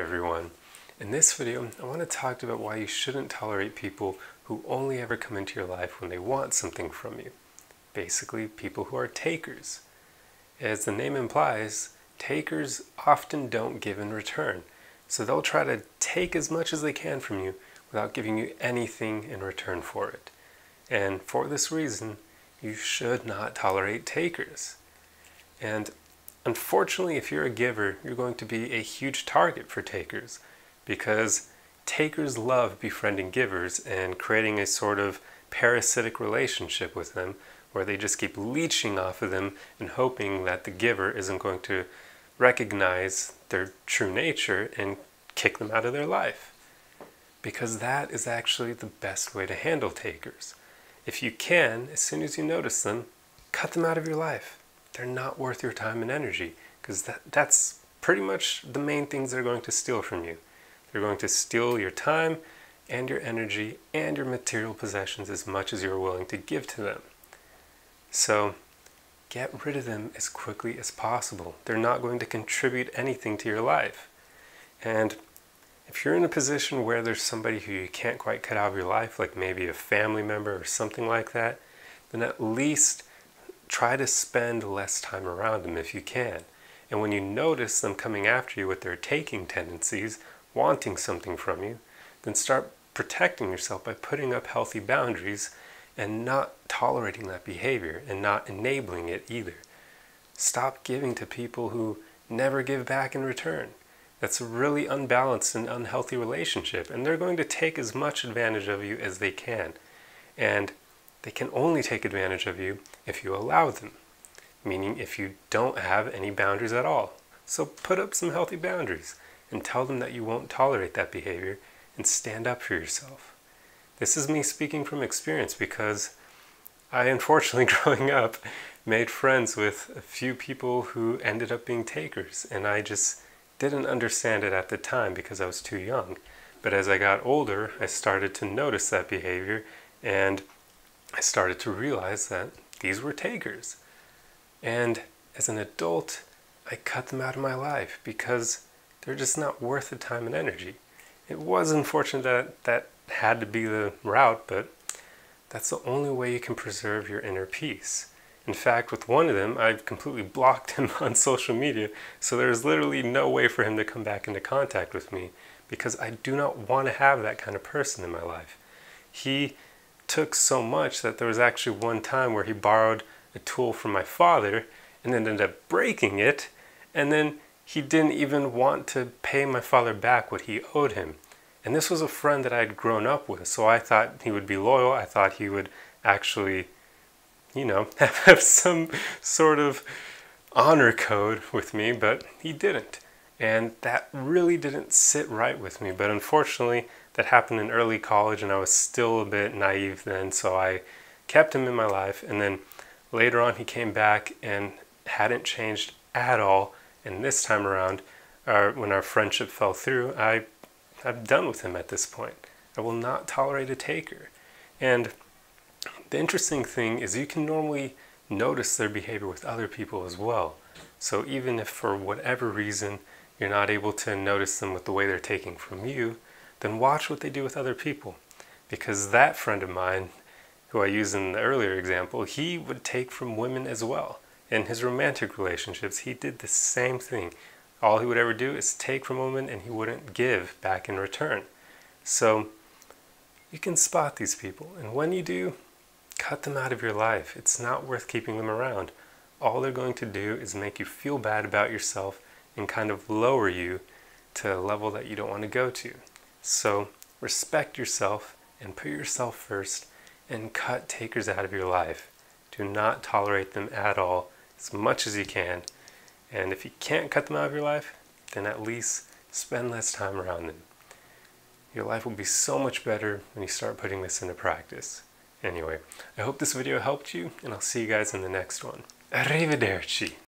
everyone. In this video, I want to talk about why you shouldn't tolerate people who only ever come into your life when they want something from you. Basically, people who are takers. As the name implies, takers often don't give in return. So they'll try to take as much as they can from you without giving you anything in return for it. And for this reason, you should not tolerate takers. And unfortunately, if you're a giver, you're going to be a huge target for takers, because takers love befriending givers and creating a sort of parasitic relationship with them where they just keep leeching off of them and hoping that the giver isn't going to recognize their true nature and kick them out of their life. Because that is actually the best way to handle takers. If you can, as soon as you notice them, cut them out of your life. They're not worth your time and energy, because that's pretty much the main things they're going to steal from you. They're going to steal your time and your energy and your material possessions as much as you're willing to give to them. So get rid of them as quickly as possible. They're not going to contribute anything to your life. And if you're in a position where there's somebody who you can't quite cut out of your life, like maybe a family member or something like that, then at least try to spend less time around them if you can. And when you notice them coming after you with their taking tendencies, wanting something from you, then start protecting yourself by putting up healthy boundaries and not tolerating that behavior and not enabling it either. Stop giving to people who never give back in return. That's a really unbalanced and unhealthy relationship, and they're going to take as much advantage of you as they can. And they can only take advantage of you if you allow them, meaning if you don't have any boundaries at all. So put up some healthy boundaries and tell them that you won't tolerate that behavior and stand up for yourself. This is me speaking from experience, because I, unfortunately, growing up, made friends with a few people who ended up being takers, and I just didn't understand it at the time because I was too young. But as I got older, I started to notice that behavior, and I started to realize that these were takers. And as an adult, I cut them out of my life because they're just not worth the time and energy. It was unfortunate that that had to be the route, but that's the only way you can preserve your inner peace. In fact, with one of them, I've completely blocked him on social media, so there's literally no way for him to come back into contact with me, because I do not want to have that kind of person in my life. He took so much that there was actually one time where he borrowed a tool from my father and then ended up breaking it, and then he didn't even want to pay my father back what he owed him. And this was a friend that I had grown up with, so I thought he would be loyal. I thought he would actually, have some sort of honor code with me, but he didn't. And that really didn't sit right with me. But unfortunately, that happened in early college, and I was still a bit naive then, so I kept him in my life. And then later on, he came back and hadn't changed at all. And this time around, when our friendship fell through, I'm done with him at this point. I will not tolerate a taker. And the interesting thing is you can normally notice their behavior with other people as well. So even if for whatever reason you're not able to notice them with the way they're taking from you, then watch what they do with other people. Because that friend of mine, who I used in the earlier example, he would take from women as well. In his romantic relationships, he did the same thing. All he would ever do is take from women, and he wouldn't give back in return. So you can spot these people, and when you do, cut them out of your life. It's not worth keeping them around. All they're going to do is make you feel bad about yourself and kind of lower you to a level that you don't want to go to. So respect yourself and put yourself first, and cut takers out of your life. Do not tolerate them at all, as much as you can. And if you can't cut them out of your life, then at least spend less time around them. Your life will be so much better when you start putting this into practice. Anyway, I hope this video helped you, and I'll see you guys in the next one. Arrivederci!